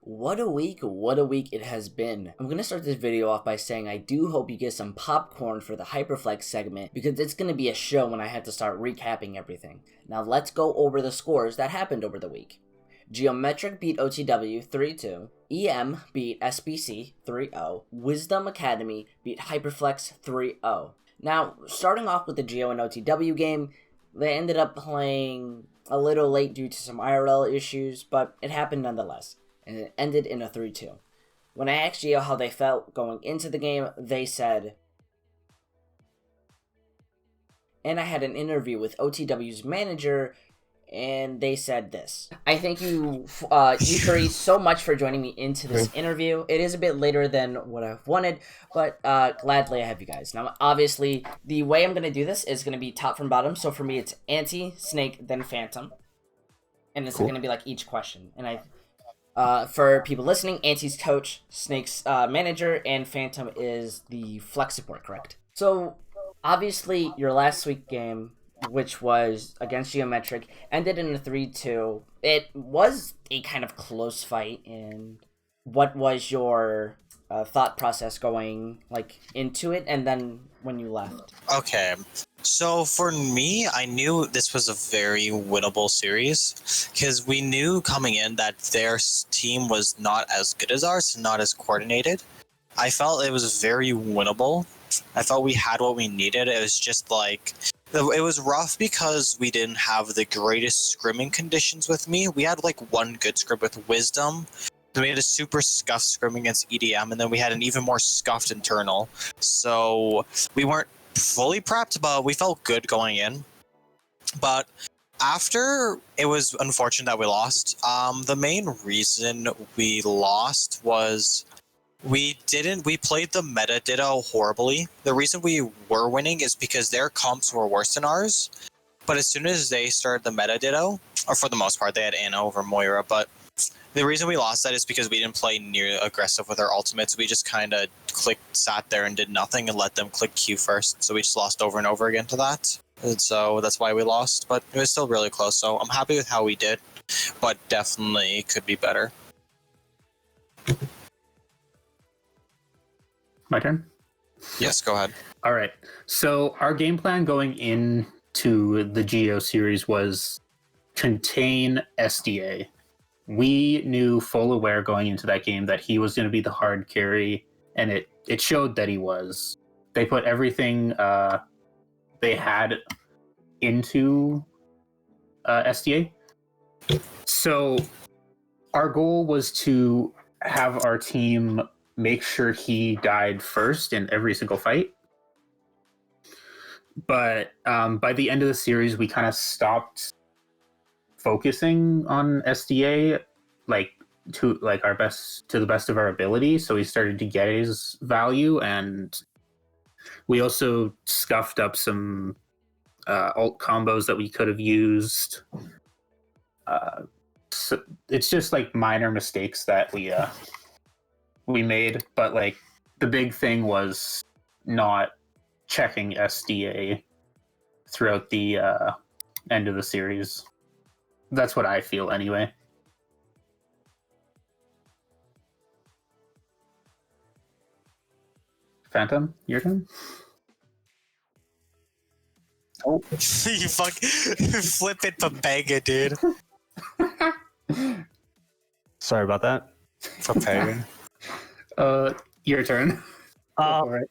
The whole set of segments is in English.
What a week it has been. I'm gonna start this video off by saying I do hope you get some popcorn for the Hyperflex segment because it's gonna be a show when I have to start recapping everything. Now let's go over the scores that happened over the week. Geometric beat OTW 3-2, EM beat SBC 3-0, Wisdom Academy beat Hyperflex 3-0. Now, starting off with the Geo and OTW game, they ended up playing a little late due to some IRL issues, but it happened nonetheless, and it ended in a 3-2. When I asked Geo how they felt going into the game, they said, and I had an interview with OTW's manager, and they said this. I thank you, you three, so much for joining me into this interview. It is a bit later than what I've wanted, but gladly I have you guys. Now, obviously, the way I'm going to do this is going to be top from bottom. So for me, it's Anti, Snake, then Phantom. And it's going to be like each question. And for people listening, Anti's coach, Snake's manager, and Phantom is the flex support, correct? So, obviously, your last week game, which was against Geometric, ended in a 3-2. It was a kind of close fight, and what was your thought process going into it, and then when you left? Okay, so for me, I knew this was a very winnable series, because we knew coming in that their team was not as good as ours, not as coordinated. I felt it was very winnable. I felt we had what we needed. It was just it was rough because we didn't have the greatest scrimming conditions with me. We had one good scrim with Wisdom. Then we had a super scuffed scrim against EDM, and then we had an even more scuffed internal. So we weren't fully prepped, but we felt good going in. But after, it was unfortunate that we lost. The main reason we lost was we played the meta ditto horribly. The reason we were winning is because their comps were worse than ours. But as soon as they started the meta ditto, or for the most part, they had Ana over Moira. But the reason we lost that is because we didn't play near aggressive with our ultimates. We just kind of sat there and did nothing and let them click Q first. So we just lost over and over again to that. And so that's why we lost. But it was still really close. So I'm happy with how we did. But definitely could be better. My turn? Yes, go ahead. All right. So our game plan going into the Geo series was contain SDA. We knew full aware going into that game that he was going to be the hard carry, and it showed that he was. They put everything they had into SDA. So our goal was to have our team make sure he died first in every single fight. But by the end of the series, we kind of stopped focusing on SDA to the best of our ability. So we started to get his value, and we also scuffed up some ult combos that we could have used. So it's just minor mistakes that we made, but the big thing was not checking SDA throughout the end of the series. That's what I feel anyway. Phantom, your turn? Oh, you flip it Papega, dude. Sorry about that. Papega. Your turn. Right.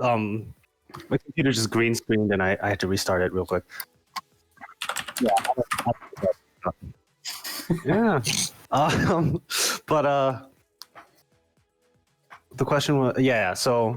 My computer just green screened and I had to restart it real quick. Yeah. But the question was, so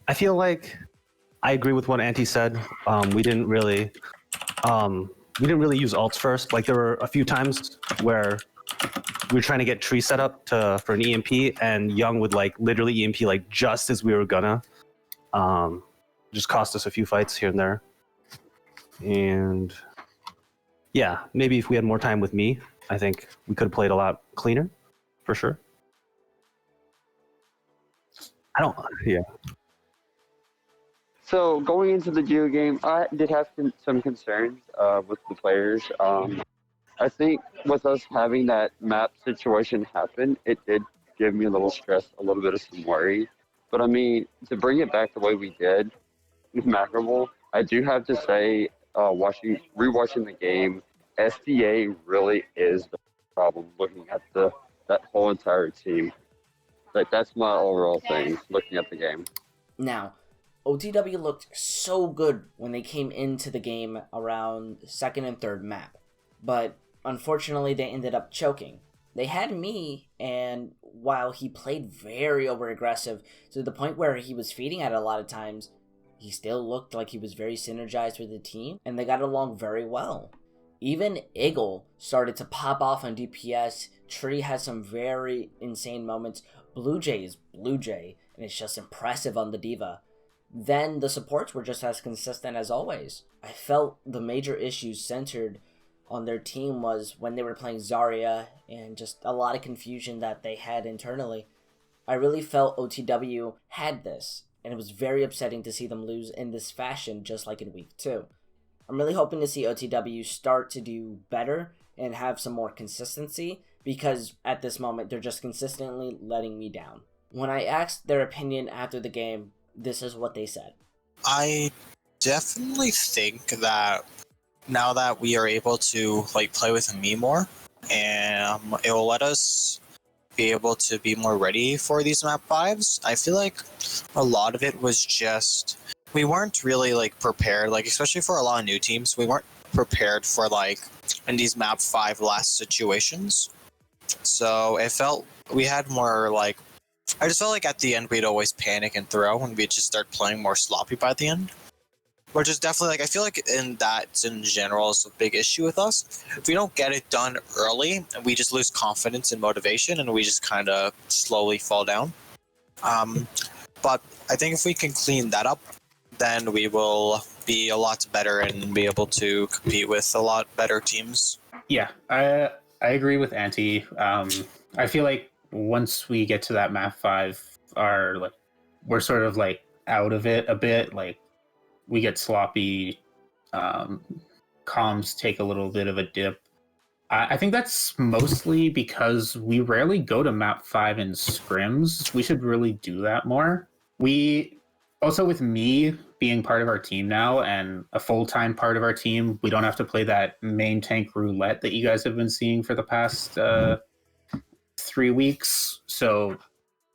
I feel like I agree with what Antti said. We didn't really use ults first. There were a few times where we were trying to get tree set up for an EMP, and Young would literally EMP just as we were gonna. Just cost us a few fights here and there. And yeah, maybe if we had more time with me, I think we could have played a lot cleaner, for sure. Yeah. So going into the Geo game, I did have some concerns with the players. I think with us having that map situation happen, it did give me a little stress, a little bit of some worry. But I mean, to bring it back the way we did with Mackerable, I do have to say, rewatching the game, SDA really is the problem. Looking at that whole entire team, like that's my overall thing. Looking at the game. Now, OTW looked so good when they came into the game around second and third map, but unfortunately they ended up choking. They had me, and while he played very over aggressive to the point where he was feeding at a lot of times, he still looked like he was very synergized with the team, and they got along very well. Even Eagle started to pop off on DPS. Tree has some very insane moments. Blue Jay is Blue Jay, and it's just impressive on the Diva. Then the supports were just as consistent as always. I felt the major issues centered on their team was when they were playing Zarya and just a lot of confusion that they had internally. I really felt OTW had this, and it was very upsetting to see them lose in this fashion just like in week 2. I'm really hoping to see OTW start to do better and have some more consistency, because at this moment they're just consistently letting me down. When I asked their opinion after the game, this is what they said. I definitely think that now that we are able to play with me more, and it will let us be able to be more ready for these map 5s. I feel like a lot of it was just we weren't really prepared, especially for a lot of new teams, we weren't prepared for in these map 5 last situations. So it felt we had more I just felt like at the end we'd always panic and throw, and we'd just start playing more sloppy by the end. Which is definitely I feel like in general is a big issue with us. If we don't get it done early, we just lose confidence and motivation, and we just kind of slowly fall down. But I think if we can clean that up, then we will be a lot better and be able to compete with a lot better teams. Yeah, I agree with Antti. I feel like once we get to that map 5, we're sort of out of it a bit. We get sloppy, comms take a little bit of a dip. I think that's mostly because we rarely go to map 5 in scrims. We should really do that more. We also, with me being part of our team now and a full-time part of our team, we don't have to play that main tank roulette that you guys have been seeing for the past 3 weeks. So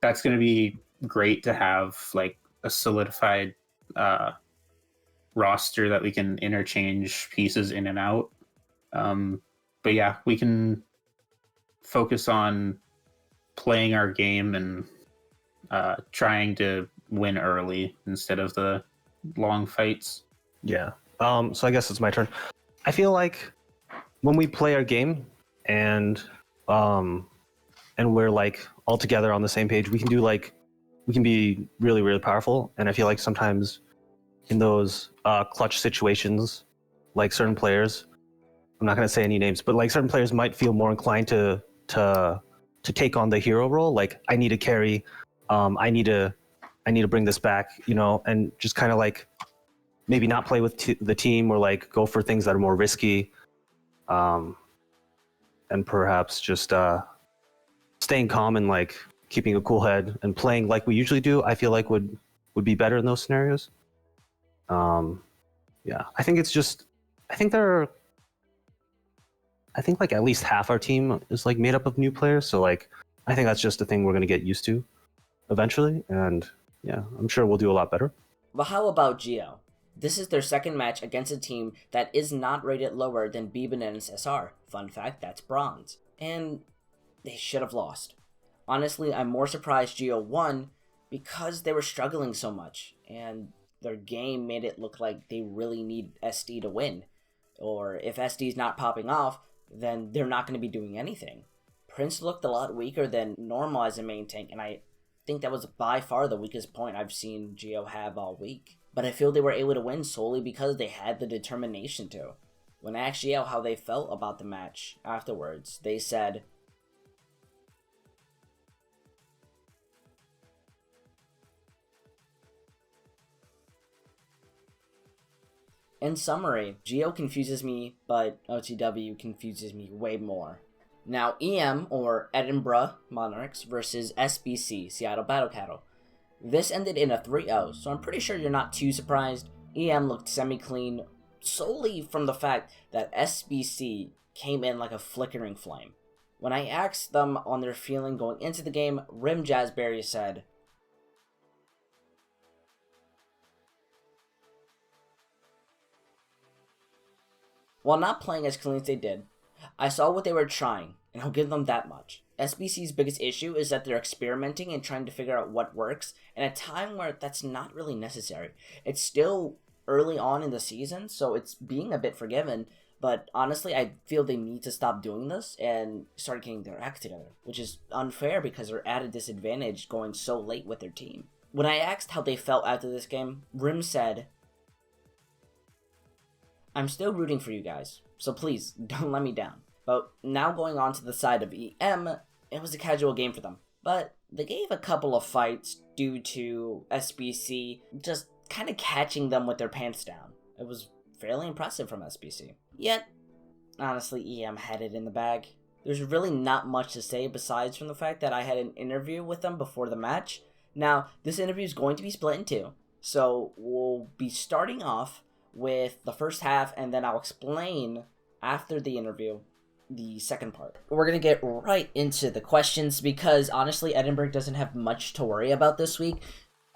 that's going to be great to have a solidified roster that we can interchange pieces in and out. But yeah, we can focus on playing our game and trying to win early instead of the long fights. Yeah. So I guess it's my turn. I feel like when we play our game and we're all together on the same page, we can do we can be really, really powerful. And I feel like sometimes in those clutch situations, certain players, I'm not going to say any names, but certain players might feel more inclined to take on the hero role. I need to carry, I need to bring this back, and just kind of maybe not play with the team, or go for things that are more risky, and perhaps just staying calm and keeping a cool head and playing like we usually do. I feel would be better in those scenarios. Yeah, I think it's just, I think at least half our team is made up of new players. So I think that's just a thing we're going to get used to eventually. And yeah, I'm sure we'll do a lot better. But how about Geo? This is their second match against a team that is not rated lower than B-Banana's SR. Fun fact, that's bronze. And they should have lost. Honestly, I'm more surprised Geo won because they were struggling so much, and their game made it look like they really need SD to win. Or if SD's not popping off, then they're not going to be doing anything. Prince looked a lot weaker than normal as a main tank, and I think that was by far the weakest point I've seen Geo have all week. But I feel they were able to win solely because they had the determination to. When I asked Geo how they felt about the match afterwards, they said, In summary, Geo confuses me, but OTW confuses me way more. Now, EM, or Edinburgh Monarchs, versus SBC, Seattle Battle Cattle. This ended in a 3-0, so I'm pretty sure you're not too surprised. EM looked semi-clean, solely from the fact that SBC came in like a flickering flame. When I asked them on their feeling going into the game, Rim Jazzberry said, "While not playing as clean as they did, I saw what they were trying, and I'll give them that much. SBC's biggest issue is that they're experimenting and trying to figure out what works, in a time where that's not really necessary. It's still early on in the season, so it's being a bit forgiven, but honestly, I feel they need to stop doing this and start getting their act together, which is unfair because they're at a disadvantage going so late with their team." When I asked how they felt after this game, Rim said, "I'm still rooting for you guys, so please don't let me down." But now going on to the side of EM, it was a casual game for them. But they gave a couple of fights due to SBC just kind of catching them with their pants down. It was fairly impressive from SBC. Yet, honestly, EM had it in the bag. There's really not much to say besides from the fact that I had an interview with them before the match. Now, this interview is going to be split in two. So we'll be starting off with the first half, and then I'll explain after the interview the second part. We're going to get right into the questions because honestly, Edinburgh doesn't have much to worry about this week.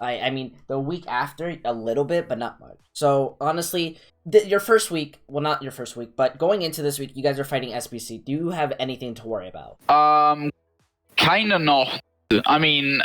I mean, the week after, a little bit, but not much. So honestly, your first week, well, not your first week, but going into this week, you guys are fighting SBC. Do you have anything to worry about? Kinda not. I mean,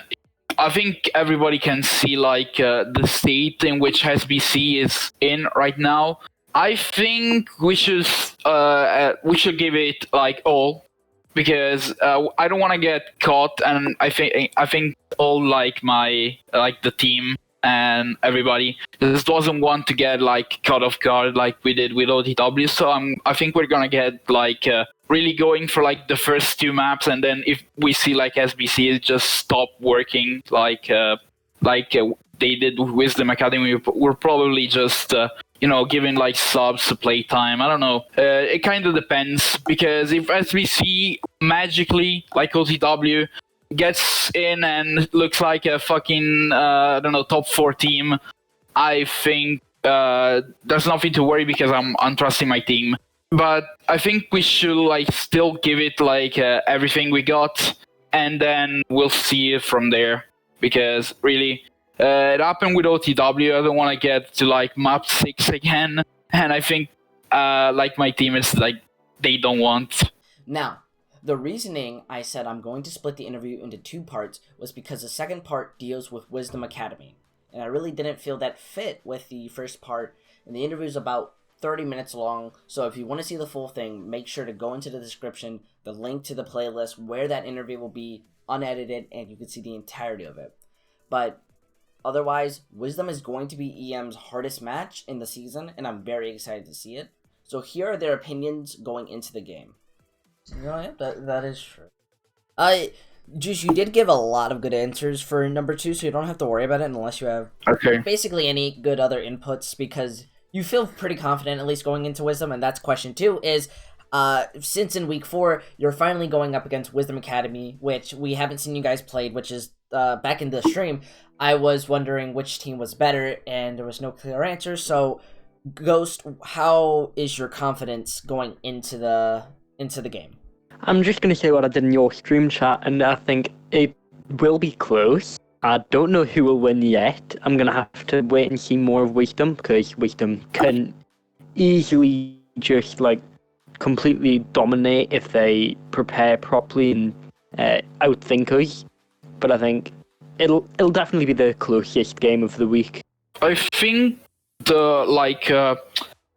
I think everybody can see like the state in which SBC is in right now. I think we should give it like all, because I don't want to get caught, and I think all like the team and everybody just doesn't want to get like caught off guard like we did with OTW. So I think we're gonna get like really going for like the first two maps, and then if we see like SBC just stop working like they did with Wisdom Academy, we're probably just giving like subs to play time. I don't know. It kind of depends, because if SBC magically, like OTW, gets in and looks like a fucking top 4 team, I think there's nothing to worry because I'm trusting my team. But I think we should like still give it like everything we got, and then we'll see it from there, because really. It happened with OTW. I don't want to get to like map 6 again, and I think like my team is like they don't want. Now, the reasoning I said I'm going to split the interview into 2 parts was because the second part deals with Wisdom Academy, and I really didn't feel that fit with the first part, and the interview is about 30 minutes long, so if you want to see the full thing, make sure to go into the description, the link to the playlist where that interview will be unedited, and you can see the entirety of it. But otherwise, Wisdom is going to be EM's hardest match in the season, and I'm very excited to see it. So here are their opinions going into the game. Yeah, that is true. Juice, you did give a lot of good answers for number 2, so you don't have to worry about it unless you have basically any good other inputs, because you feel pretty confident at least going into Wisdom, and that's question 2 is, since in week 4, you're finally going up against Wisdom Academy, which we haven't seen you guys played, which is back in the stream, I was wondering which team was better, and there was no clear answer. So, Ghost, how is your confidence going into the game? I'm just going to say what I did in your stream chat, and I think it will be close. I don't know who will win yet. I'm going to have to wait and see more of Wisdom, because Wisdom can easily just like completely dominate if they prepare properly and outthink us. But I think it'll definitely be the closest game of the week. I think the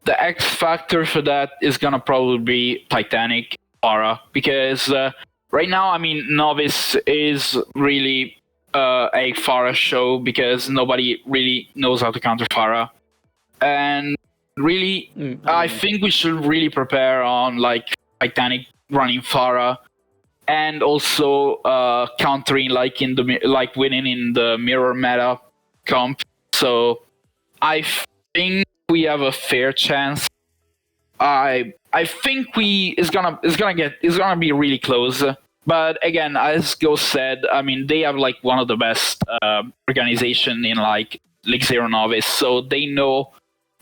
X factor for that is gonna probably be Titanic Pharah, because right now, I mean, Novice is really a Pharah show because nobody really knows how to counter Pharah, and really, I think we should really prepare on like Titanic running Pharah. And also countering winning in the mirror meta comp. So I think we have a fair chance. I think it's gonna be really close. But again, as Ghost said, I mean, they have like one of the best organization in like League Zero Novice, so they know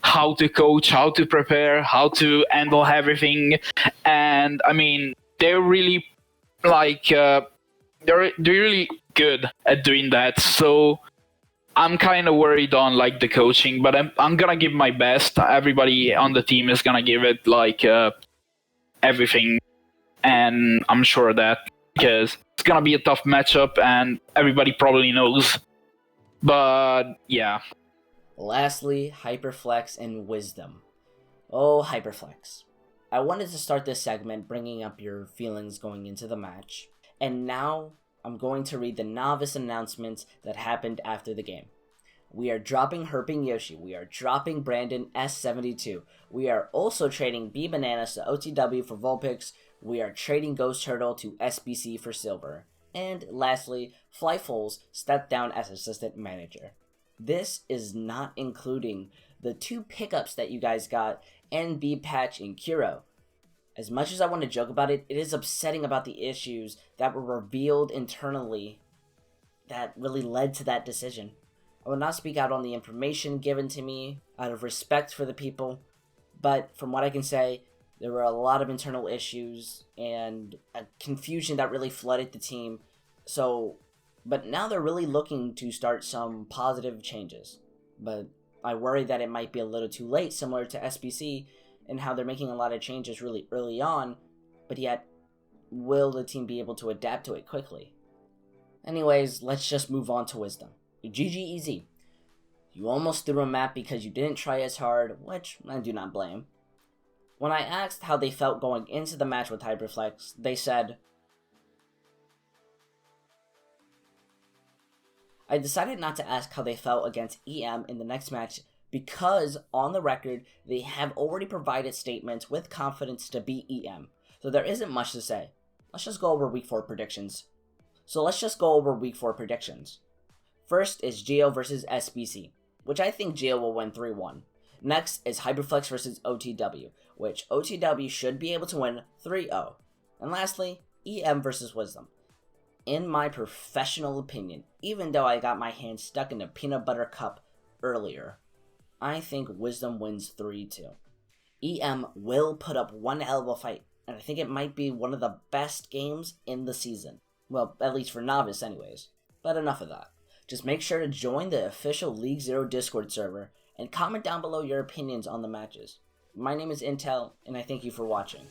how to coach, how to prepare, how to handle everything, and I mean, they're really like they're really good at doing that. So I'm kind of worried on like the coaching, but I'm gonna give my best. Everybody on the team is gonna give it like everything, and I'm sure of that because it's gonna be a tough matchup, and everybody probably knows. But yeah. Lastly, Hyperflex and Wisdom. Oh, Hyperflex. I wanted to start this segment bringing up your feelings going into the match, and now I'm going to read the novice announcements that happened after the game. We are dropping Herping Yoshi. We are dropping Brandon S72. We are also trading B Bananas to OTW for Vulpix. We are trading Ghost Turtle to SBC for Silver. And lastly, Flyfuls stepped down as assistant manager. This is not including the 2 pickups that you guys got, NB Patch and Kuro. As much as I want to joke about it, it is upsetting about the issues that were revealed internally that really led to that decision. I will not speak out on the information given to me out of respect for the people, but from what I can say, there were a lot of internal issues and a confusion that really flooded the team. But now they're really looking to start some positive changes. But I worry that it might be a little too late, similar to SBC, and how they're making a lot of changes really early on, but yet, will the team be able to adapt to it quickly? Anyways, let's just move on to Wisdom. GG. You almost threw a map because you didn't try as hard, which I do not blame. When I asked how they felt going into the match with Hyperflex, they said, I decided not to ask how they felt against EM in the next match because, on the record, they have already provided statements with confidence to beat EM, so there isn't much to say. Let's just go over Week 4 predictions. First is Geo versus SBC, which I think Geo will win 3-1. Next is Hyperflex versus OTW, which OTW should be able to win 3-0. And lastly, EM versus Wisdom. In my professional opinion, even though I got my hand stuck in a peanut butter cup earlier, I think Wisdom wins 3-2. EM will put up one hell of a fight, and I think it might be one of the best games in the season. Well, at least for Novice anyways. But enough of that. Just make sure to join the official League Zero Discord server, and comment down below your opinions on the matches. My name is Intel, and I thank you for watching.